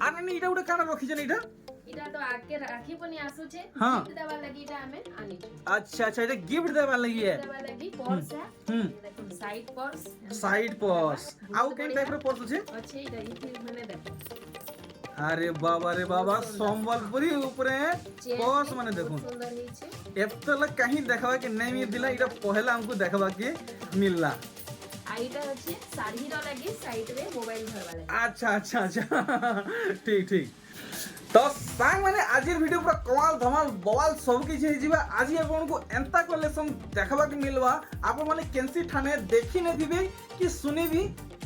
আর নানি এটা ওটা কানা রখিছেন এটা এটা তো আগে রাখি পনি আসুছে হ্যাঁ। গিফট দেওয়া লাগি এটা আমি আনিছি আচ্ছা আচ্ছা এটা গিফট দেবার লাগি দেওয়া লাগি পর্স হুম দেখুন সাইড পর্স সাইড পর্স আউ কেন টাইপর পর্স আছে আছে এটা ইতি মানে দেখো আরে বাবা সম্বলপুরি উপরে পর্স মানে দেখুন সুন্দর হইছে এতলা কাহি দেখাবা কি নাই মিল দিলা এটা পহেলা हमको দেখাবা কি মিললা আইটা হচ্ছে শাড়ির লাগি সাইডরে মোবাইল ধরবা লাগি আচ্ছা আচ্ছা আচ্ছা ঠিক ঠিক তো সাং মানে আজির ভিডিও পুরা কমাল ধমাল বওয়াল सब কিছু হই যিবা আজি ଆପଣଙ୍କୁ এন্তা কলেকশন দেখাবা কি মিলবা আপন মানে কেনসি ঠানে দেখি নে থিবে কি শুনি भी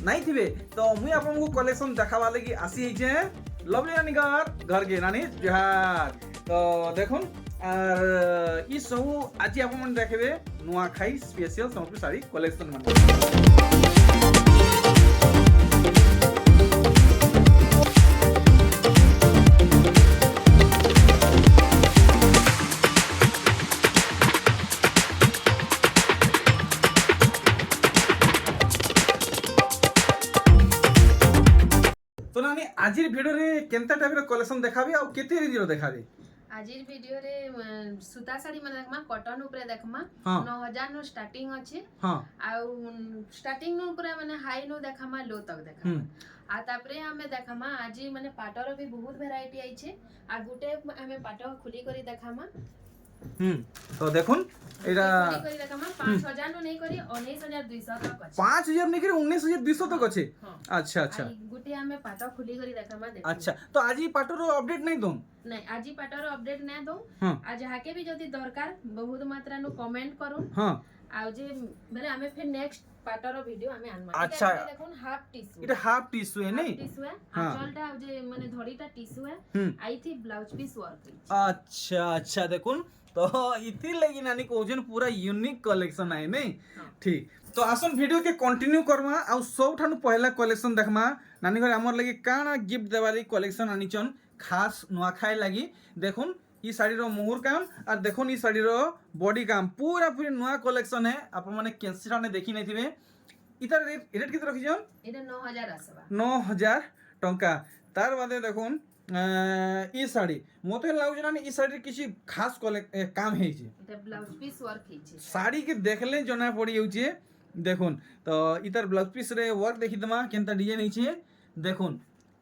নাই থিবে তো মুই ଆପଣଙ୍କୁ কলেকশন দেখাবা লাগি আসি হইছে লভলি নানি ঘর কে নানি জোহার তো দেখুন আর ই সব আজি আপন মানে দেখবে নোয়া খাই স্পেশাল সম্বলপুর শাড়ি কলেকশন মানে তো নানি আজির ভিডিওরে কেনতা টাইপের কলেকশন দেখাবি আর কেতে রেঞ্জর দেখাবি আজির ভিডিওরে সুতা শাড়ি মানে দেখমা কটন উপরে দেখমা হ্যাঁ। 9000 নো স্টার্টিং আছে হ্যাঁ ଆଉ ଷ୍ଟାର୍ଟିଂ ରୁ ପୁରା ମାନେ ହାଇ ରୁ ଦେଖାମା लो तक ଦେଖାମା ଆଉ ତାପରେ ଆମେ ଦେଖାମା ଆଜି ମାନେ ପାଟର ବି ବହୁତ ଭେରାଇଟି ଆଇছে ଆଉ ଗୁଟେ ଆମେ ପାଟ ଖୋଲି କରି ଦେଖାମା তো দেখুন এটা ଖୋଲି କରି ଦେଖାମା 5000 ରୁ ନେଇ କରି 19200 ତक ଅଛି 5000 नहीं करे 19200 तक अच्छे हाँ। अच्छा अच्छा ଆଉ ଗୁଟେ ଆମେ ପାଟ ଖୋଲି କରି ଦେଖାମା ଦେଖ अच्छा तो आज ही पाटोर अपडेट नहीं दूं ନାଇଁ ଆଜି ପାଟର ଅପଡେଟ ନାଇଁ ଦଉ हाँ ଆଉ ଯାହାକେ ବି ଯଦି ଦରକାର ବହୁତ ମାତ୍ରା नु କମେଣ୍ଟ କରୁନ୍ हाँ ଆଉ ଯେ ମାନେ ଆମେ ଫେର ନେକ୍ସଟ ପାଟର ଭିଡିଓ ଆମେ ଆନମା अच्छा। ଦେଖୁন ହାଫ টিস্যু এটা হাফ টিস্যু है नहीं টিস্যু हाँ। আঁচলটা ଆଉ যে মানে ধড়িটা টিস্যু हम्म আইথি ব্লাউজ পিস ওয়ার্ক अच्छा अच्छा देखुन तो इति लगी नानी कोजन पूरा यूनिक कलेक्शन है नहीं हाँ। ठीक तो आसन वीडियो के कंटिन्यू करमा आ सब ठानु पहला कलेक्शन देखमा नानी घर हमर लगी काना गिफ्ट देवाली कलेक्शन आनिचन खास नुआखाई लगी देखुन ई साड़ी रो मुहुर काम और देखुन ई साड़ी रो बॉडी काम पूरा पूरी नुआ कलेक्शन है आप माने कैंसी ठाने देखि नै थिबे इतार रेट किते रखिजन এটা 9000 আসবা 9000 टंका तार बादे देखुन ई साड़ी मते लागु ना ई साड़ी किसी खास काम है এটা ব্লাউজ পিস ওয়ার্ক হইছে साड़ी के देखले जना पड़ी होचे देखुन तो इतर ब्लाउज पीस रे वर्क देखि दमा केनता डिजाइन होचे देखुन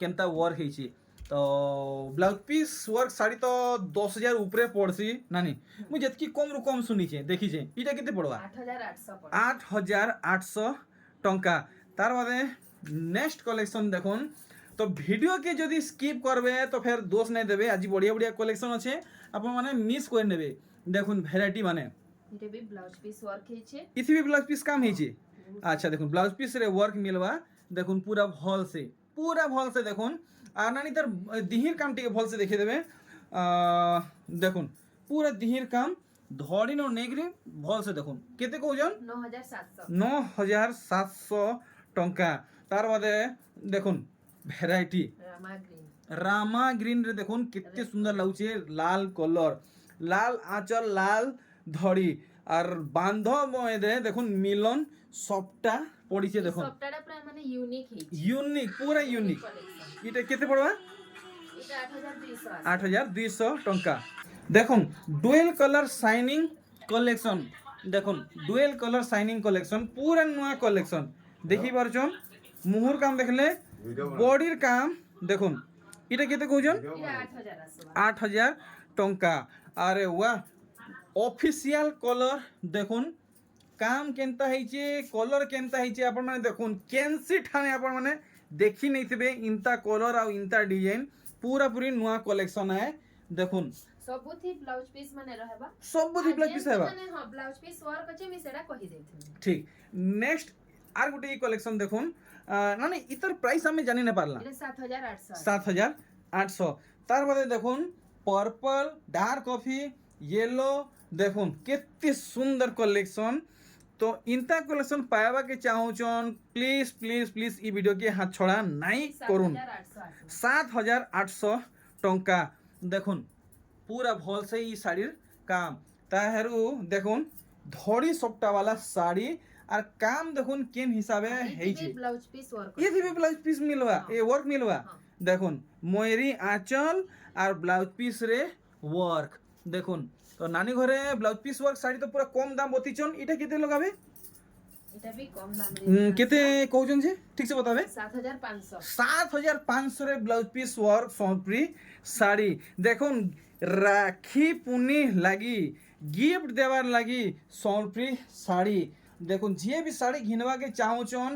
केनता वर्क होचे तो ब्लाउज पीस वर्क साड़ी तो 10000 ऊपरे पड़सी नानी मु जतकी कम रु कम सुनी छे देखि छे इटा केते पड़वा 8800 পড়ে 8800 टंका तार बादे नेक्स्ट कलेक्शन देखुन तो वीडियो के जदि स्किप करबे तो फिर दोष नहीं देबे आज बढ़िया बढ़िया कलेक्शन अच्छे आप माने मिस कर नेबे देखुन वैरायटी माने এটা বি ব্লাউজ পিস ওয়ার্ক হইছে इथि भी ब्लाउज पीस काम है अच्छा देखुन ब्लाउज पीस रे वर्क मिलवा देखुन पूरा भल से देखुन आ नानी तर दिहिर काम टिके भल से देखि देबे देखुन पूरा दिहिर काम धड़ी नो नेगरी भल से देखुन केते कहउजन 9700 9700 टंका तार बादे देखुन वैरायटी রামা গ্রিন रामा ग्रीन रे देखुन कितने सुंदर लाଗୁছে लाल कलर लाल आंचल लाल धड़ी और बांधव दे देखुन मिलन सबटा पड़ीছে দেখুন সবটাটা প্রায় মানে ইউনিক হইছে यूनिक पूरा यूनिक কলেকশন এটা কেতে পড়বা এটা 8200 8200 टंका দেখুন ডুয়েল कलर শাইনিং कलेक्शन দেখুন ডুয়েল कलर শাইনিং कलेक्शन पूरा नया कलेक्शन देखि पारछन मुहुर काम देखले बॉडीर काम देखुन এটা কেতে কইজন এটা 8000 আসবা 8000 टंका अरे वाह ऑफिशियल कलर देखुन काम केनता ହେଇছে कलर केनता ହେଇছে आपण माने देखुन कैंसी ठाने आपण माने देखि नै थिबे इंता कलर आ इंता डिजाइन पूरा पूरी नया कलेक्शन है देखुन ସବୁଥି ବ୍ଲାଉଜ ପିସ୍ ମାନେ रहबा सब बुद्धि ब्लाउज पीस है ମାନେ ହଁ ବ୍ଲାଉଜ ପିସ୍ ওয়ার্ক আছে আমি সেটা কহি দেইଥିଲି ठीक next are Gute E collection देखुन ना इतर प्राइस हमें जानि न पारला এটা 7800 7800 तार बादे देखुन पर्पल डार्क कॉफी येलो देखुन केते सुंदर कलेक्शन तो इंता कलेक्शन पाएबा के चाहूचन प्लीज प्लीज प्लीज ई वीडियो के हाथ छोड़ा नहीं करुन 7800 टंका देखुन पूरा भल से ई साड़ीर काम ताहेरु देखुन धड़ी सप्ता वाला साड़ी और काम देखुन केन हिसाबे है ব্লাউজ পিস ওয়ার্ক ये भी ब्लाउज पीस मिलवा ये वर्क मिलवा দেখুন ময়ূরী আঁচল আর ব্লাউজ পিস রে ওয়ার্ক দেখুন। তো নানি ঘরে ব্লাউজ পিস ওয়ার্ক শাড়ি তো পুরা কম দাম বতিছন, এটা কেতে লগাবে? এটা भी कम दाम কেতে কହୁছন যে ঠিক সে बताবে? 7500 7500 রে ব্লাউজ পিস ওয়ার্ক সম্প্রি শাড়ি দেখুন। রাখি পুনি লাগি গিফট দেবার লাগি সম্প্রি শাড়ি দেখুন। যে বি শাড়ি ঘিনবাকে চাহুছন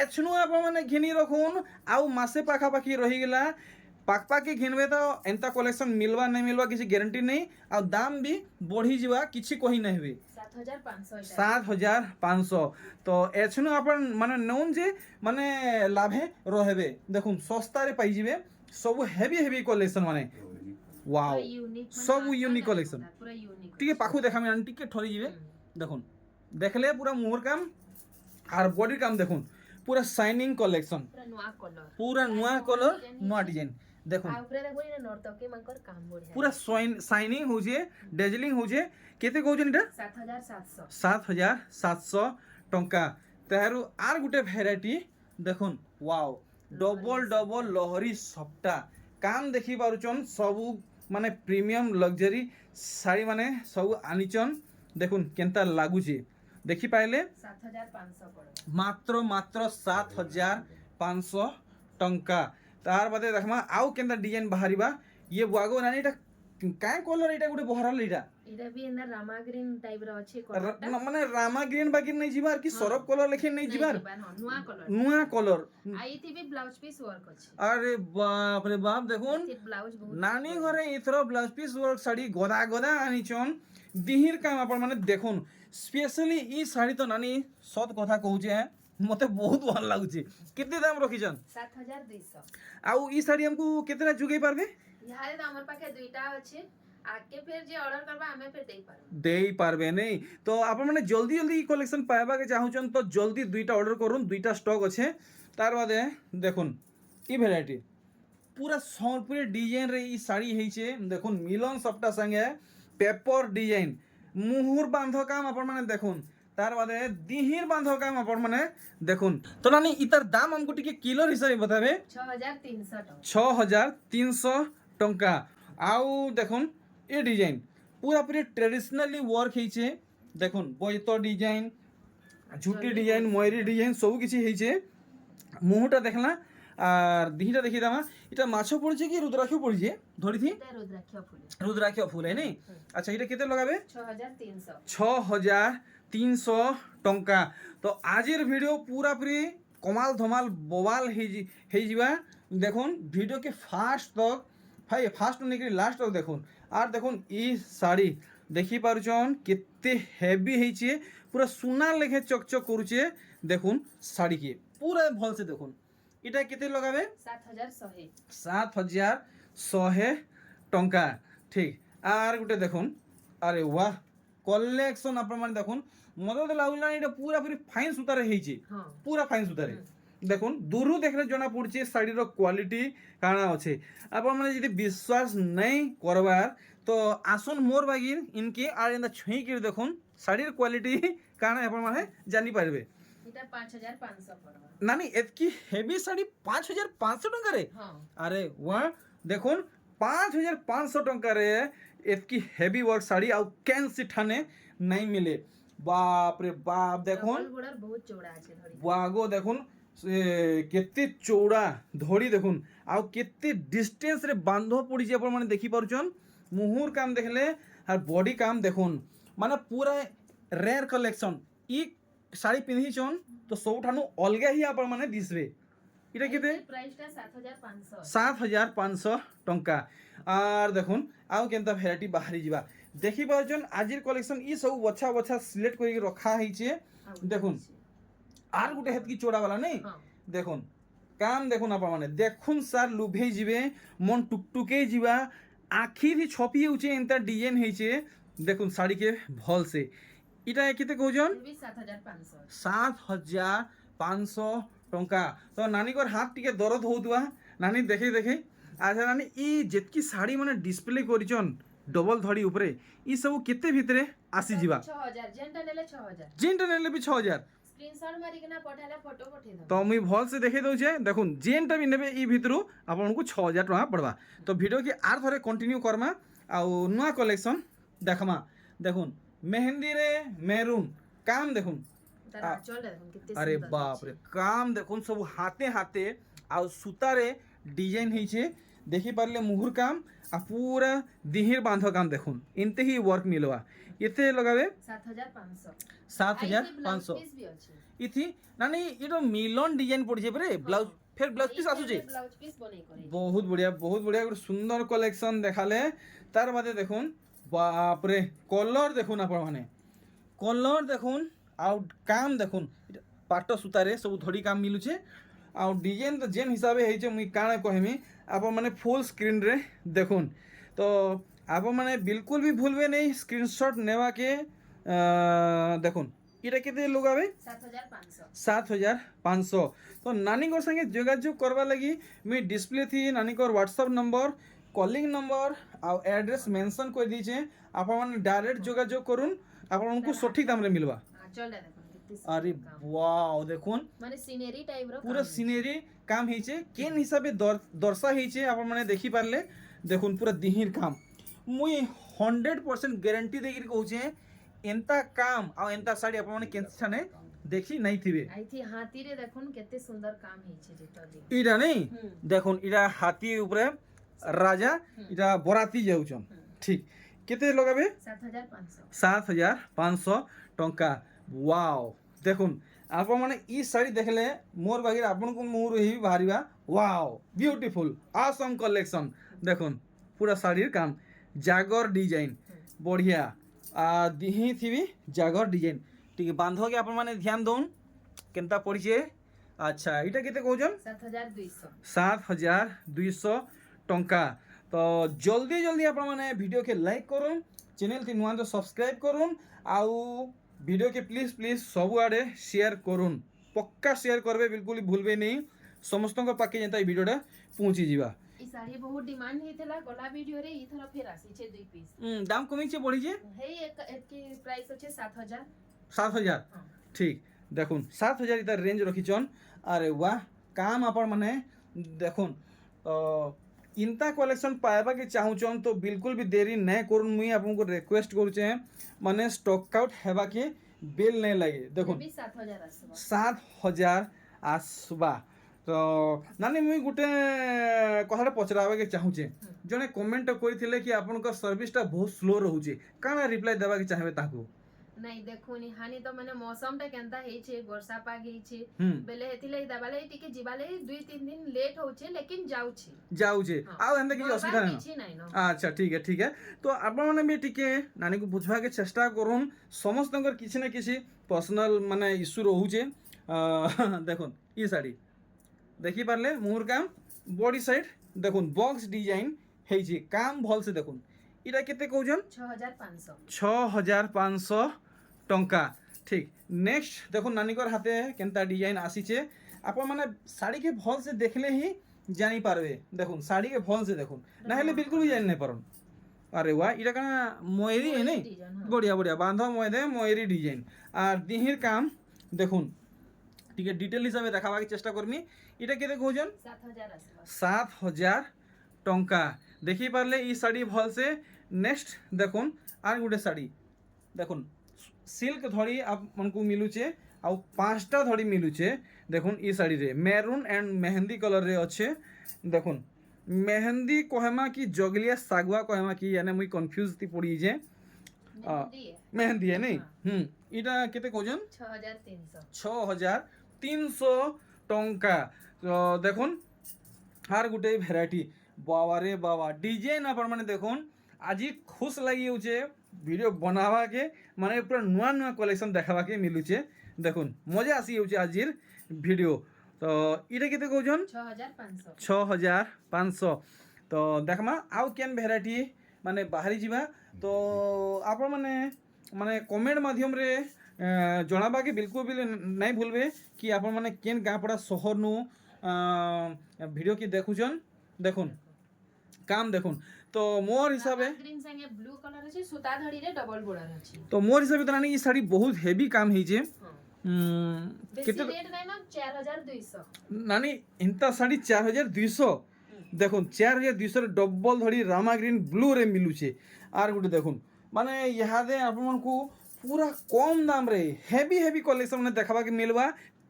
এছনু আপনার ঘিনি রাখুন। আউ মাসে পাখাপাখি রহিগলা পাকপাকি ঘিনবে তো এন্তা কলেকশন মিলবা नहीं মিলবা কিছু গ্যারেন্টি নেই। আর দাম বি বঢ়ি যা কিছু কহি নাই হবে। 7500 এটা 7500 তো এছনু আপনার মানে নন যে মানে লাভে রহবে দেখুন সস্তারে পাই যাবে সবু হেভি হেভি কলেকশন মানে ওয়াও पूरा यूनिक सब यूनिक कलेक्शन पूरा यूनिक টিকে পাখু দেখামি আন টিকে ঠরি যাবে দেখুন। দেখলে পুরা মুহর কাম আর বডির কাম দেখুন পুরা শাইনিং কলেকশন पूरा नुआ कलर পুরা নয়া কলর নয়া ডিজাইন দেখুন। आ ऊपर देखो ये नर्तकी मानकर काम बढ़िया পুরা শাইনিং হউছে ডেজলিং হউছে। কেতে কହୁছন এটা? 7700 7700 টঙ্কা। তাহারু আর গুটে ভ্যারাইটি দেখুন ওয়াও ডবল ডবল লহরি সবটা কাম দেখি পারুছন সবু মানে প্রিমিয়ম লক্সারি শাড়ি মানে সবু আনিছন দেখুন কেনতা লাগুছে দেখি পাইলে 7500 পড়বে মাত্র মাত্র 7500 টঙ্কা। তার বাদে দেখমা আউ কেনতা ডিজাইন বাহারিবা ইয়ে বাগো নানি এটা কায় কলর এটা গুটে বহারাল এটা এটা भी अंदर रामा ग्रीन टाइप रो আছে কলরটা মানে রামা গ্রিন বাকি নেই ଯିବାର কি সরব কলর লেখে নেই ଯିବାର নুয়া কলর নুয়া কলর। আইতি भी ব্লাউজ পিস ওয়ার্ক আছে আরে বাপ রে বাপ দেখুন ব্লাউজ বহুত নানি ঘরে ইথর ব্লাউজ পিস ওয়ার্ক শাড়ি গদা গদা আনিছন দিহির কাম আপন মানে দেখুন। স্পেশালি ই শাড়ি তো নানি সত কথা কହୁছে মতে বহুত ভাল লাগুছে। কেতে দাম রখিছন? 7200 আউ ই শাড়ি আমকু কেতেটা যুগাই পারবে? ইহারে তো আমার পাখে দুইটা আছে আগে ফের যে অর্ডার করবা আমি ফের দেই পারব দেই পারবে নেই। তো আপন মানে জলদি জলদি ই কলেকশন পাইবাকে চাহুছন তো জলদি দুইটা অর্ডার করুন, দুইটা স্টক আছে। তার বাদে দেখুন ই ভ্যারাইটি পুরা সম্পূর্ণ ডিজাইন রে ই শাড়ি হইছে দেখুন মিলন সবটা সঙ্গে পেপর ডিজাইন মুহুর বাঁধ কাম আপন মানে দেখুন। তার বাদে দিহির বাঁধ কাম আপন মানে দেখুন। তো নানি ইতার দাম আমকু টিকে কিলোর হিসাবে বতাবে? 6300 টাকা 6300 টঙ্কা। আউ দেখুন এ ডিজাইন পুরাপুরি ট্রেডিশনালি ওয়ার্ক হয়েছে দেখুন বৈত ডিজাইন ঝুটি ডিজাইন ময়ূরী ডিজাইন সবু কিছু হয়েছে। মুহটা দেখলা আর দিহিটা দেখি দামা এটা মাছ পড়ছে কি রুদ্রাক্ষ পড়ছে ধরিথি এটা রুদ্রাক্ষ ফুল রুদ্রাক্ষ ফুল হ্যাঁ নেই? আচ্ছা এটা কেতে লগাবে? 6300 6300 টঙ্কা। তো আজের ভিডিও পুরাপুরি কমাল ধমাল ববাল হয়ে দেখুন ভিডিওকে ফার্স্ট তক ভাই ফার্স্ট নেই লাস্ট তক দেখুন। আর দেখুন ই শাড়ি দেখি পারুছন কেতে হেভি হয়েছে পুরা সোনার লেখে চকচক করুছে দেখুন শাড়িকে পুরা ভালসে দেখুন। এটা কেতে লগাবে? 7100 7100 টঙ্কা ঠিক। আর গোটে দেখুন আরে ওয়াহ কলেকশন আপনার মানে দেখুন মতো তো লাগুলা এটা পুরাপুরি ফাইন সুতারে হয়েছে হ্যাঁ পুরা ফাইন সুতারে দেখুন দূরু দেখলে জনা পড়ছে শাড়ির কোয়ালিটি কাଣା আছে। আপনার মানে যদি বিশ্বাস নেই করবার তো আসুন মোর বাগির ইনকে আর এন্দা ছুঁইকে দেখুন শাড়ির কোয়ালিটি কাଣା আপনার মানে জানি পারবে। এটা 5500 পড়বে নানি এতকি হেভি শাড়ি 5500 টঙ্কারে? হ্যাঁ আরে ওয়া দেখুন 5500 টঙ্কারে এতকি হেভি ওয়ার্ক শাড়ি আউ কেনসি ঠানে নাই মিলে। বাপ রে বাপ দেখুন ডবল গোড়ার বহুত চৌড়া আছে ধরি বাগো দেখুন কেতে চৌড়া ধরি দেখুন আউ কেতে ডিস্টেন্স রে বান্ধ পড়িছে আপনার মানে দেখি পারুছন। মুহুর কাম দেখলে আর বডি কাম দেখুন মানে পুরা রেয়ার কলেকশন। ই শাড়ি পিঁধিছন তো সবঠানু অলগা হি আপনার মানে দিশবে। এটা কেতে? প্রাইসটা 7500 7500 টঙ্কা। আর দেখুন আউ কেনতা ভ্যারাইটি বাহারি যা দেখি পারছন আজির কলেকশন ই সব বছা বছা সিলেক্ট করে রখা হয়েছে দেখুন। আর গোটে হেতকি চোড়াওয়ালা নেই হ্যাঁ দেখুন কাম দেখুন আপনার মানে দেখুন স্যার লুভেই যাবে মন টুকটুকেই যা আখি ছপি হচ্ছে এনতা ডিজাইন হয়েছে দেখুন শাড়িকে ভলসে। এটা কেতে কৌজন? এটা भी 7500 7500 টঙ্কা। তো নানিকর হাত টিকে দরদ হউতুয়া নানি দেখে দেখে। আচ্ছা নানি ই যেতকি শাড়ি মানে ডিসপ্লে করিছন ডবল ধড়ি উপরে ই সব কেতে ভিতরে আসি যা? 6000 যেটা নেলে 6000 যেটা নেলে বি 6000 स्क्रीनशॉट मारी के ना पठाले फोटो पठे दो। तो मुई भल से देखे दउछे देखुन जेनटा भी नेबे ई भितरु आपनको 6000 टका पड़वा। तो वीडियो के आर थरे कंटिन्यू करमा आ नुआ कलेक्शन देखमा। देखुन मेहंदी रे मेरून काम देखुन तार आंचल देखो कितने अरे सुंदर बाप रे है। काम देखुन सब हाथे हाथे आ सूतारे डिजाइन होइछे देखि पारले मुहुर काम आ पूरा दिहिर बांध काम देखुन इनते ही वर्क मिलवा इते लगावे 7500 7500 पीस भी अछि। इथि नानी ये तो मिलन डिजाइन पड़ी छे रे ब्लाउज फिर ब्लाउज पीस आसु छे ब्लाउज पीस बनै करे। बहुत बढ़िया एक सुंदर कलेक्शन देखाले। तार बादे देखुन बाप रे कलर देखुन आपण माने कलर देखुन आ काम देखुन पाट सूतारे सब धड़ी काम मिलुछे आ डिजाइन तो जेन हिसाबे हेइछे मुई काणे कहमी आपण माने फुल स्क्रीन रे देखुन। तो आपण माने बिल्कुल भी भूलबे नहीं स्क्रीनशॉट नेवा के देखुन এটা কেতে লগাবে 7500 7500। তো নানিকর সঙ্গে যোগাযোগ করবা লাগি মুই ডিসপ্লে থি নানিকর হোয়াটসঅ্যাপ নম্বর কলিং নম্বর আর এড্রেস মেনশন করে দিয়েছে আপন মানে ডাইরেক্ট যোগাযোগ করুন আপনাদের সঠিক দামে মিলবা। आंचल देखो कितने আরে ওয়াও দেখুন माने सीनरी टाइप रो পুরো সিনারি কাম হইছে কেন হিসাবে দর্শা হইছে আপন মানে দেখি পারলে দেখুন পুরো দিহির কাম মুই 100% গ্যারান্টি দেকি কହୁছে एंता काम आ एंता साड़ी अपन माने केन थाने देखी नहीं थिबे। आई थी हाथी रे देखुन कितने सुंदर काम है छे जेटा दे इरा नहीं देखुन इरा हाथी ऊपर राजा इरा बराती जाउछन ठीक केते लगाबे 7500 7500 टंका। वाओ देखुन आपण माने ई साड़ी देखले मोर बागिर आपन को मुर ही बाहरिबा वाओ ब्यूटीफुल ऑसम कलेक्शन देखुन पूरा साड़ीर काम जागर डिजाइन बढ़िया आ दिही थी जागर डिजाइन ठीक बांध के आपण माने ध्यान दउन केनता पड़िछे। अच्छा इटा केते कहजन 7200 7200 टंका। तो जल्दी जल्दी आपण माने वीडियो के लाइक करूँ चैनल ती नुआ तो सब्सक्राइब करूँ आउ वीडियो के प्लीज प्लीज सब आड़े शेयर करूँ पक्का शेयर करबे बिल्कुल ही भूलबे नहीं समस्त पाके जेंता वीडियोटा पहुँची जीवा। ई साड़ी बहुत डिमांड हेतला गला वीडियो रे ई थरा फेर आसी छे 2 पीस दाम कमी छे बढ़ी छे हे एक की प्राइस अछि 7000 7000 हां ठीक देखुन 7000 इधर रेंज रखीचन। अरे वाह काम आपण माने देखुन इनता कलेक्शन पाएबा के चाहूचन तो बिल्कुल भी देरी नहीं करूँ मुई आपन को रिक्वेस्ट करूचे माने स्टॉक आउट हेबा के बिल नहीं लगे देखुन 7000 आसबा 7000 आसबा। तो नानी मुई गुटे कथाटा पचराबा के चाहूचे जने कमेंट करथिले कि आपनका सर्विसटा बहुत स्लो रहउचे काना रिप्लाई देबा के चाहबे ताकू नहीं देखुनी हानि तो माने मौसम टा केनता हे छे वर्षा पाग हे छे बेले हेतिले दबाले टिके जिबाले 2-3 दिन लेट होचे लेकिन जाउचे आ एंदा कि असुविधा नहीं न। अच्छा ठीक है तो आपण माने भी टिके नानी को बुझवा के चेष्टा करूँ समस्तकर किसी ना किसी पर्सनल माने इश्यू रहउचे। देखुन ई साड़ी देखी पारले मुहर काम बॉडी साइड देखुन बॉक्स डिजाइन है जी काम भल से देखुन इटा केते कहजन 6500 टंका ठीक। नेक्स्ट देखुन नानिकर हाथे केनता डिजाइन आसीचे आपण माने साड़ी के भल से देखले ही जानी पारबे देखुन साड़ी के भल से देखुन ना हेले बिल्कुल भी जानि नहीं पारन। अरे वाह इटा का मोयरी है नहीं बढ़िया बांधा मोयदे मोयरी डिजाइन और दिहिर काम देखुन ठीक है डिटेल हिसाब से देखाबा के चेष्टा करमी इटा केते कहजन 7000 टंका देखी पारले ई साड़ी भल से। नेक्स्ट देखुन आर गुटे साड़ी देखुन सिल्क धड़ी आपको मिलुचे आ 5टा धड़ी मिलुचे देखुन ई साड़ी रे मैरून एंड मेहंदी कलर रे अच्छे देखुन मेहंदी कहमा कि जगलिया सागुआ कहमा कि यानी मुई कंफ्यूज थी पड़ी जे मेहंदी है नहीं इटा केते कहजन 6300 टंका। तो देखुन हार गुटे भेराइटी बाबा रे बाबा डिजाइन आपण माने देखुन आज खुश लगी होचे वीडियो बनावा के माने पूरा नुआ नुआ कलेक्शन देखावा के मिलुचे देखुन मजा आसी होचे आजिर वीडियो। तो इटा केते कहजन 6500 तो देखमा आउ केन भेराइटी माने बाहरी जीवा तो आपण माने माने कमेंट माध्यम रे जणाबा के बिल्कुल भी नहीं भूलबे कि आपण माने केन गाँ पड़ा शहर नु वीडियो की देखुचन देखुन काम देखुन। तो मोर हिसाबे ग्रीन संगे ब्लू कलर अछि सूता धड़ी रे डबल बॉर्डर अछि। तो मोर हिसाबे तो नानी ई साड़ी बहुत हेवी काम हिजे বেশি কেতে রেট নাই না 4200 নানি ইন্তা শাড়ি 4200 দেখুন 4200 ডবল ধଡ଼ି রামা গ্ରୀন ব্লୁ রে মিলୁଛେ আর গোটে দেখুন মানে ইহাদে ଆପଣମାନଙ୍କୁ ପୁରା କମ୍ ଦାମରେ ହେଭି କଲେକ୍ସନ୍ ମାନେ ଦେଖବାକେ ମିଲବା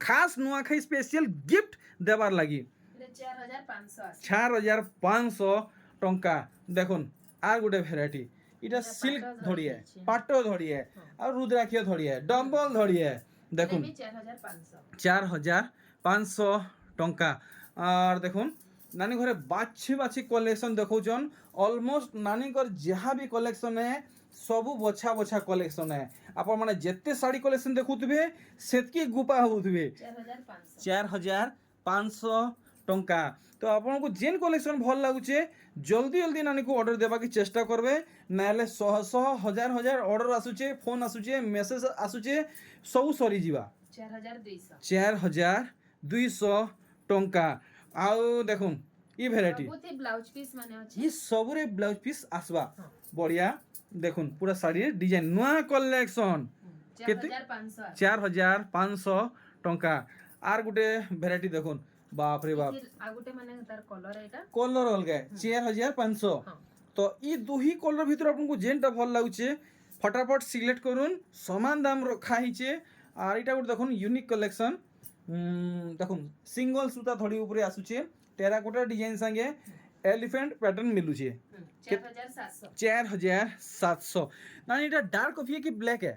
ଖାସ୍ ନୂଆଖାଇ ସ୍ପେଶିଆଲ ଗିଫ୍ଟ ଦେବାର ଲାଗି এটা 4500 আছে 4500 ଟଙ୍କା ଦେଖୁନ୍ আর গোটে ভ্যারাইটি এটা এটা সিল্ক পাଟ ধড়িয়ে ধড়ি আছে। পাট ধড়িয়ে আর রুদ্রাক্ষ ধড়িয়ে ডবল ধড়িয়ে দেখুন এটা 4500 4500 টঙ্কা আর দেখুন নানি ঘরে বাছি কলেকশন দেখুছন অলমোস্ট নানিকর যাহা বি কলেকশন है सबू बछा कलेक्शन है आपण माने जेते साड़ी कलेक्शन देखुथबे सेतकी गुपा होउथबे 4500 4500 टंका तो आपन को जेन कलेक्शन भल लागुचे जल्दी नानी को ऑर्डर देबा की चेष्टा करबे नाले 100 हजार ऑर्डर आसुचे फोन आसुचे मेसेज आसुचे सब सरी जीवा 4200 4200 टंका आउ देखुन ई भेराइटी बहुत ही ब्लाउज पीस माने ଅଛି ये सबरे ब्लाउज पीस आसबा हाँ। बढ़िया देखुन पूरा साड़ी डिजाइन नुआ कलेक्शन केते 4500 আছে 4500 टंका आर गुटे भेराइटी देखुन बाप रे बाप आ गुटे माने तार कलर एटा कलर अलगा 4500 हाँ। तो ई दुही कलर भीतर आपको जेनटा भल लागुचे फटाफट सिलेक्ट करूँ समान दाम रखा हिचे आर इटा गुटे देखुन यूनिक कलेक्शन देखुन सिंगल सूता थोड़ी ऊपर आसुचे टेराकोटा डिजाइन संगे एलिफेंट पैटर्न मिलुचे 4700 4700 ना इटा डार्क कॉफी है कि ब्लैक है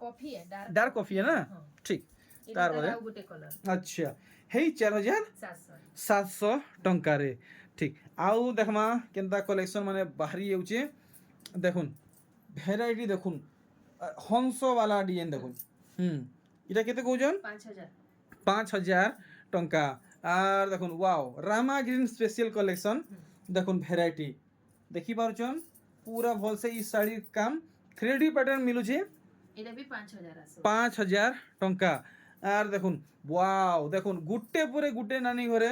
कॉफी है डार्क कॉफी है ना हाँ। ठीक এটা तार তার बदे ଆଉ ଗୁଟେ କଲର अच्छा हेई 4700 टंका रे ठीक आउ देखमा केनता कलेक्शन माने बाहरी जाउचे देखुन भेराइटी देखुन हंस वाला डिजाइन देखुन इटा केते कहउजन 5000 5000 टंका आर देखुन wow Rama green special collection देखुन भेराइटी देखि पारुचन पूरा भल से ई साड़ी काम 3D पैटर्न मिलुचे এটা भी 5000 আছে 5000 टंका আর দেখুন ওয়াও দেখুন গুটে পরে গুটে নানি ঘরে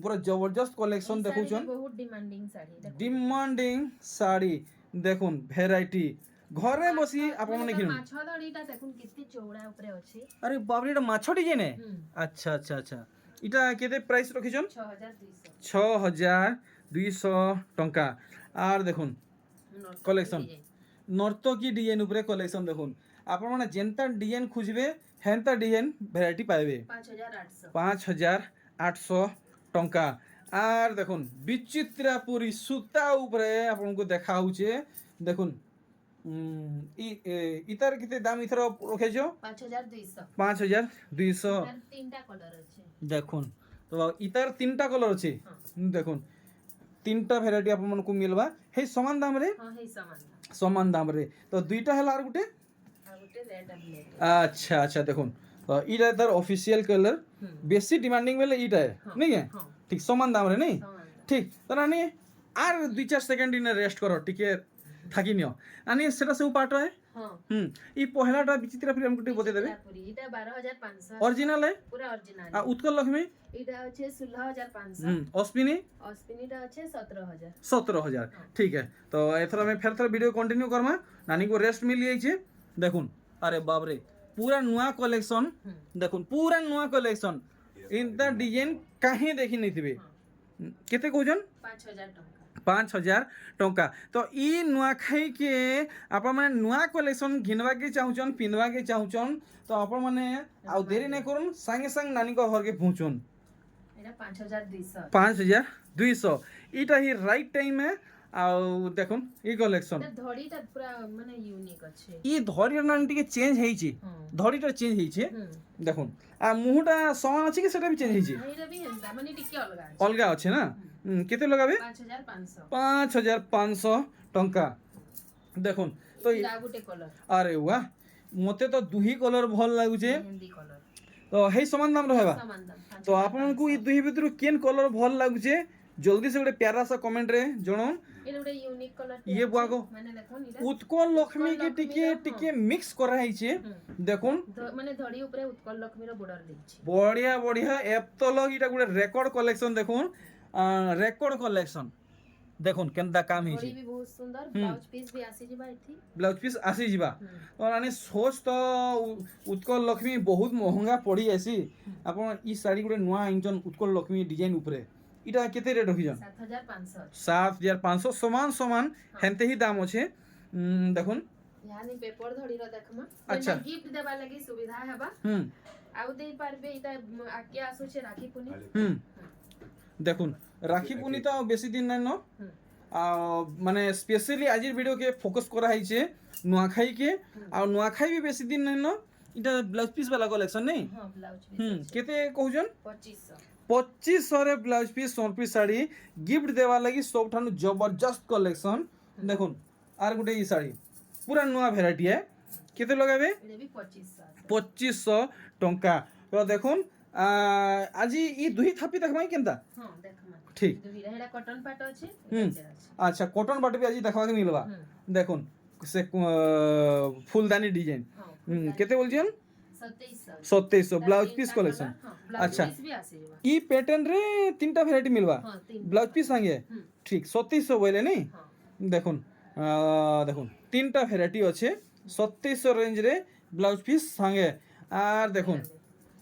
পুরো জবরদস্ত কলেকশন দেখুছন বহুত ডিমান্ডিং শাড়ি এটা ডিমান্ডিং শাড়ি দেখুন ভ্যারাইটি ঘরে বসি আপন মানে কিনুন মাছ দড়িটা দেখুন কিতি চৌড়া উপরে আছে আরে বাবরে এটা মাছ ডিজাইন হুম আচ্ছা আচ্ছা আচ্ছা এটা কেতে প্রাইস রখিছন 6200 6200 টঙ্কা আর দেখুন Collection. নর্তকী ডিজাইন উপরে কলেকশন দেখুন আপন মানে যেনতা ডিজাইন খুঁজবে হেনতা ডিজাইন ভ্যারাইটি পাইবে 5800 5800 টঙ্কা আর দেখুন বিচিত্রাপুরি সুতা উপরে আপনাকে দেখা হচ্ছে দেখুন ইতার কেতে দাম ইথর রখেছ 5200 5200 তার তিনটা কালার আছে দেখুন তো ইতার তিনটা কলর আছে দেখুন তিনটা ভ্যারাইটি আপনার মিলবা সেই সমান দাম রে হ্যাঁ হেই সমান সমান দাম রে তো দুইটা হল আর গুটে আর গুটে রেড আর ব্ল্যাক আচ্ছা আচ্ছা দেখুন তো ইটা তার অফিসিয়াল কালার বেশি ডিমান্ডিং বেলে ইটা নাই হ্যাঁ ঠিক সমান দাম রে নাই সমান ঠিক তো নানি আর 2-4 সেকেন্ড ইনে রেস্ট করো টিকে থাকি নিও নানি সেটা সব পার্ট হয় হ্যাঁ এই পহেলাটা বিচিত্রাপুরি আমাকে একটু বতে দেবে পুরি এটা 12500 অরিজিনাল है পুরা অরিজিনাল আর উৎকল লক্ষ্মী এটা হচ্ছে 16500 অশ্বিনী অস্পিনিটা হচ্ছে 17000 17000 ठीक है तो एथर में फिर थोड़ा वीडियो कंटिन्यू करमा नानी को रेस्ट मिल जाइए देखुन अरे बाप रे पूरा नुआ कलेक्शन देखुन पूरा नुआ कलेक्शन इनता डिजाइन कहीं देखी नहीं थिबे केते कहजन 5000 টাকা 5000 टंका तो ई नुआखाई के आप माने नुआ कलेक्शन घिनवा के चाहुचन पिनवा के चाहुचन तो आप माने आउ देरी नहीं करूँ संगे संग नानी को घर के पहुँचुन এটা 5200 5200 इटा ही राइट टाइम है आउ देखुन ई कलेक्शन এটা ধড়িটা পুরা মানে ইউনিক আছে ई धड़ीर नानी टिके चेंज हेइछि धड़ीटा चेंज हेइछि देखुन आ मुहुटा समान अछि कि सेटा भी चेंज हेइछि এটা भी হেনতা মানে টিকে অলগা আছে अलगा अछि ना केते लगाबे 5500 5500 टंका देखुन तो এটা গুটে কলর अरे वाह मते तो दुही कलर भल लागुचे হিন্দি কলর तो हे समान दाम रहबा সমান দাম तो आपनको ई दुही भितर केन कलर भल लागुचे जल्दी से गोटे प्यारा सा कमेंट रे जणोन এটা ଗୋଟେ ইউনিক কলর ये बुआगो মানে দেখুন এটা उत्कल लक्ष्मी के टिके टिके मिक्स करा हिचे देखुन মানে ধড়ি উপরে উৎকল লক্ষ্মীর বর্ডার দিয়েছি बढ़िया बढ़िया एप तो लग इटा गोटे रेकर्ड कलेक्शन देखुन रेकर्ड कलेक्शन দেখুন কেনতা কাম ଧଡ଼ି ହେଇଛି ବି ବହୁତ ସୁନ୍ଦର ବ୍ଲାଉଜ ପିସ୍ ବି ଆସିଯିବା ଏଠି ବ୍ଲାଉଜ ପିସ୍ ଆସିଯିବା ମାନେ ସୋଚ ତ ଉତ୍କଳ ଲକ୍ଷ୍ମୀ ବହୁତ ମହଙ୍ଗା ପଡ଼ି ଆସି ଆପଣ ଇ ଶାଢ଼ୀ ଗୋଟେ ନୂଆ ଆଣିଛନ୍ ଉତ୍କଳ ଲକ୍ଷ୍ମୀ ଡିଜାଇନ ଉପରେ ଇଟା କେତେ ରେଟ୍ ରଖିଛନ୍ 7500 7500 ସମାନ ସମାନ ହେନ୍ତେ ହିଁ ଦାମ ଅଛେ ଦେଖୁন यानी पेपर धड़ीर देखमा अच्छा। गिफ्ट देबा लागि सुविधा हेबा হুম आउ देई पारबे इटा आके आसुचे राखी पुनी হুম দেখুন রাখি পুনি তো বেশি দিন নাই ন মানে স্পেশালি আজির ভিডিও কে ফোকস করা হয়েছে নুয়াখাইকে আর নুয়াখাই भी বেশি দিন নাই ন এটা ব্লাউজ পিস वाला कलेक्शन नहीं हां ब्लाउज पीस কেতে কହୁছন 2500 2500 রে blouse piece 100 piece sari gift দেওয়া লাগি সবঠানু জবরদস্ত কলেকশন দেখুন আর গোটে ই শাড়ি পুরা নয়া ভ্যারাইটি है কেতে লগাবে এটা भी 2500 2500 টঙ্কা তো দেখুন আজি ই দুই থাপি দেখবাই কেনতা हां देखमा ঠিক दुहिरा हेडा कॉटन पाट अछि আচ্ছা কটন বাটি भी আজি দেখবাকে মিলবা দেখুন সে ফুলদানি ডিজাইন কেতে বলছেন 2700 2700 ব্লাউজ পিস কলেকশন अच्छा पीस भी आसीबा ই প্যাটার্ন রে তিনটা ভ্যারাইটি মিলবা हां तीन ব্লাউজ পিস সঙ্গে ঠিক 2700 বলে নি हां দেখুন দেখুন তিনটা ভ্যারাইটি আছে 2700 রেঞ্জ রে ব্লাউজ পিস সঙ্গে আর দেখুন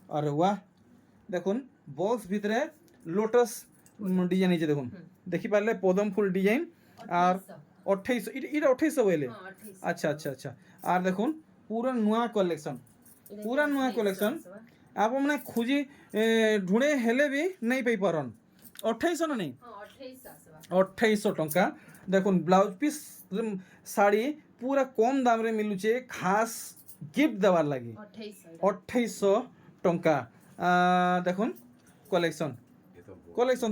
আরে বাহ দেখুন বক্স ভিতরে লোটাস ডিজাইন আছে দেখুন দেখি পারলে পদম ফুল ডিজাইন আর 2800 এটা 2800 বলে हां 2800 আচ্ছা আচ্ছা আচ্ছা আর দেখুন পুরা নয়া কলেকশন পুরা নয়া কলেকশন आप मैंने खोजी ढूंढे हेले भी नहीं पाई पारन 2800 ना नहीं हां 2800 आसीबा 2800 टंका देखुन ब्लाउज पीस शाड़ी पूरा कम दाम रे मिलुचे खास गिफ्ट देवार लगी 2800 टंका देखुन कलेक्शन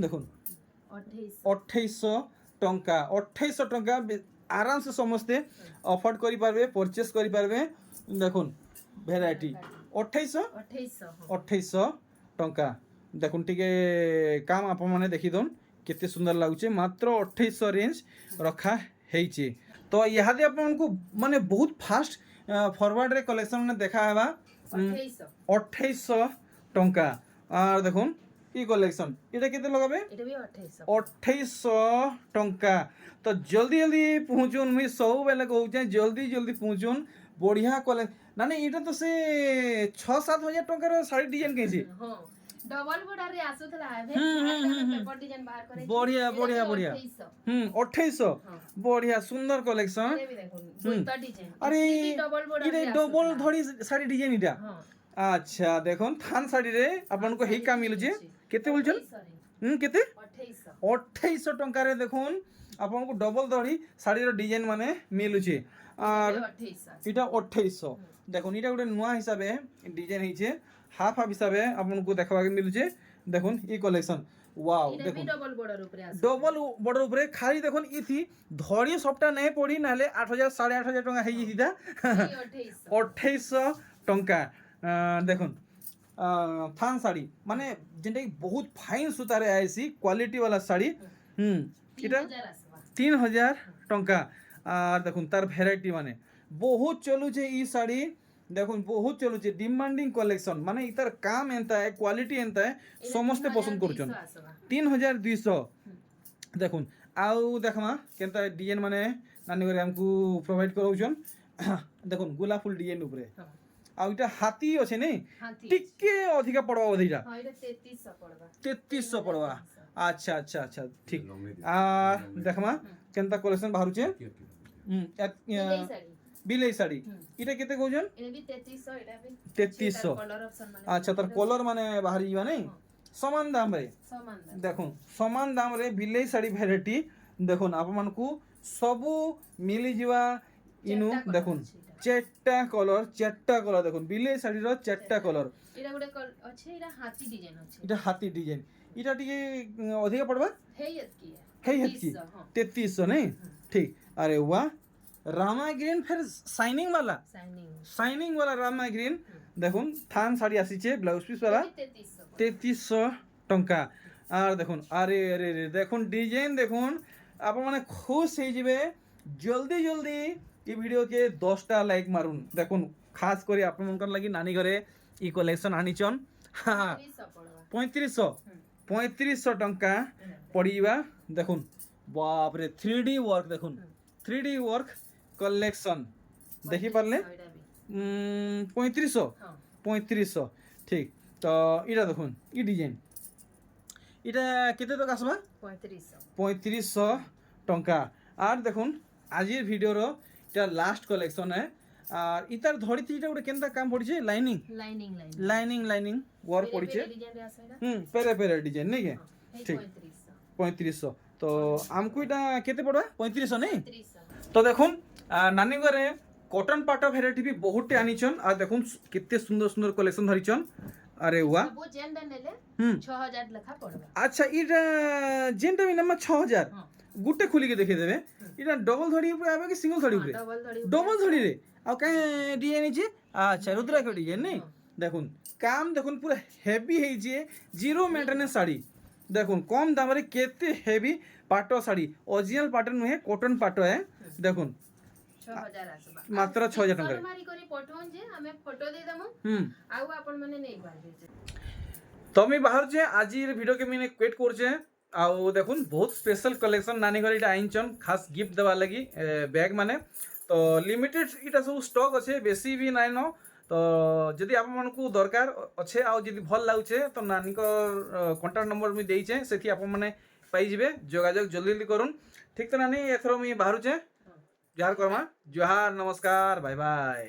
देखुन 2800 टंका 2800 टंका आराम से समस्ते अफोर्ड करि पारबे परचेस करि पारबे देखुन भेराइटी 2800 टंका देखुन टिके काम आप मैंने देखी दन केते सुंदर लागुचे मात्र 2800 रेंज रखा हेइचे तो इहादे आपको माने बहुत फास्ट फॉरवर्ड रे कलेक्शन ने देखा हेबा 2800 टंका और देखुन ई कलेक्शन এটা কেতে লাগাবে এটা भी 2800 टंका तो जल्दी जल्दी पहुँचुन मुई सब बेले कहूँ जल्दी जल्दी पहुँचुन बढ़िया कले ना नहीं इटा तो से 6-7 हजार टंकार साड़ी डिजाइन कहीं हां डबल बॉर्डर रे आसुतला है पेपर डिजाइन बाहर करे बढ़िया बढ़िया बढ़िया 2800 बढ़िया सुंदर कलेक्शन ये भी देखो बुता डिजाइन अरे डबल बॉर्डर इटा डबल धड़ी साड़ी डिजाइन इटा हां अच्छा देखो थान साड़ी रे आपन को हेई का मिलु जे केते बोलछन केते 2800 टंका रे देखुन आपन को डबल धड़ी साड़ी रो डिजाइन माने मिलु छे और इटा 2800 देखुन इटा गोटे नुआ हिसाबे डिजाइन हिचे हाफ हाफ हिसाबे आपन को देखबा के मिलु छे देखुन ई कलेक्शन वाओ देखुन डबल बॉर्डर ऊपर आसे डबल बॉर्डर ऊपर खाली देखुन इथि धड़ी सबटा नहीं पड़ी नाले 8000 8500 टंका हेई जिदा 2800 टंका देखुन थान साड़ी माने जेंटा बहुत फाइन सूतारे आईसी क्वालिटी वाला साड़ी इटा 3000 टंका और देखुन तार भेराइटी माने बहुत चलुचे ई साड़ी देखुन बहुत चलुचे डिमांडिंग कलेक्शन माने इतार काम एंता है क्वालिटी एंता है समस्ते पसंद करूछन 3200 देखुन आउ देखमा केनता डिजाइन माने नानी घरे हमकु प्रोवाइड करूछन देखुन गुलाब फुल डिजाइन ऊपर आउ इटा हाथी अछि नै टिके अधिका पड़वा ओधिरा हां इटा 3300 पड़वा 3300 पड़वा अच्छा अच्छा अच्छा ठीक आ देखमा केनता कलेक्शन बाहरुचे बिलेई साड़ी इटा केते कहउछन एने भी 3300 इटा भी 3300 कलर ऑप्शन माने अच्छा तर कलर माने बाहर जीवा नै समान दाम रे देखुन समान दाम रे बिलेई साड़ी वैरायटी देखुन आप मानकू सबु मिली जीवा इनु देखुन चारटा कलर देखुन बिलेई साड़ी रो चारटा कलर इटा गोटे अछि इटा हाथी डिजाइन अछि इटा हाथी डिजाइन इटा टिके अधिक पड़बा हे यतकी 3300 नहीं ठीक अरे वाह रामा ग्रीन फिर शाइनिंग वाला रामा ग्रीन देखुन थान साड़ी आसीचे ब्लाउज पीस वाला 3300 टंका और देखुन अरे अरे अरे देखुन डिजाइन देखुन आप माने खुश हो जिवे जल्दी जल्दी ये वीडियो के 10टा लाइक मारुन देखुन खास करी आप मनकर लगी नानी घरे ई कलेक्शन आनिचन हां 3500 टंका पड़ीबा देखुन বাপ রে 3D ওয়ার্ক দেখুন 3D ওয়ার্ক কালেকশন দেখি পারলে ওইটা বি 3500 হ্যাঁ 3500 ঠিক তো এটা দেখুন ই ডিজাইন এটা কেতে টাকা আসবা 3500 3500 টঙ্কা আর দেখুন আজির ভিডিওর এটা লাস্ট কালেকশন হ্যাঁ আর ইতার ধরিতে এটা গোটে কেনতা কাম পড়ছে লাইনিং লাইনিং লাইনিং ওয়ার্ক পড়ছে ডিজাইন রে আছে এটা পেরে পেরে ডিজাইন নাকি এই ঠিক 3500 3500 তো আমকু এটা কেতে পড়বা 3500 নেই 3500 তো দেখুন নানি ঘরে কটন পাট ভ্যারাইটি भी बहुते आनिछन আর দেখুন কেতে সুন্দর সুন্দর কালেকশন ধরিছন আরে ওয়া सब जेंडर नेले হুম 6000 লেখা পড়বা আচ্ছা এটা যেটা আমি নাম 6000 হ্যাঁ গুটে খুলিকে দেখে দেবে এটা ডবল ধড়ি উপরে আবে কি সিঙ্গল ধড়ি উপরে ডবল ধরি ডবল ধড়ি রে আর কাই ডিজাইন আছে আচ্ছা রুদ্রাক্ষ ডিজাইন নেই দেখুন কাম দেখুন পুরো হেভি হয়েছে জিরো মেন্টেনেন্স শাড়ি দেখুন কম দামে কেতে হেভি পাট শাড়ি অরিজিনাল পাট নুহে কটন পাট হ্যাঁ দেখুন 6000 আসবা মাত্র 6000 টাকা মারি করি পঠন যে আমি ফটো দেই দমু হুম আউ আপন মানে নেই পারবে যে তো আমি বাহারছে আজির ভিডিওকে মিনে ক্রিয়েট করছে আউ দেখুন বহুত স্পেশাল কালেকশন নানি ঘরে এটা আইনছন খাস গিফট দেওয়ার লাগি ব্যাগ মানে তো লিমিটেড এটা সব স্টক আছে বেশি বি নাই ন তো যদি ଆପଣମାନଙ୍କୁ ଦରକାର ଅଛେ ଆଉ ଯଦି ଭଲ ଲାଗୁଛେ ତ ନାନୀଙ୍କ କଣ୍ଟାକ୍ଟ ନମ୍ବର ମୁଇଁ ଦେଇଛେ ସେଠି ଆପଣମାନେ ପାଇଯିବେ ଯୋଗାଯୋଗ ଜଲ୍ଦି ଜଲ୍ଦି କରୁନ୍ ଠିକ୍ ତ ନାନୀ ଏଥର ମୁଇଁ ବାହାରୁଛେ ଜୁହାର କର୍ମା ଜୁହାର ନମସ୍କାର ବାଇ ବାଇ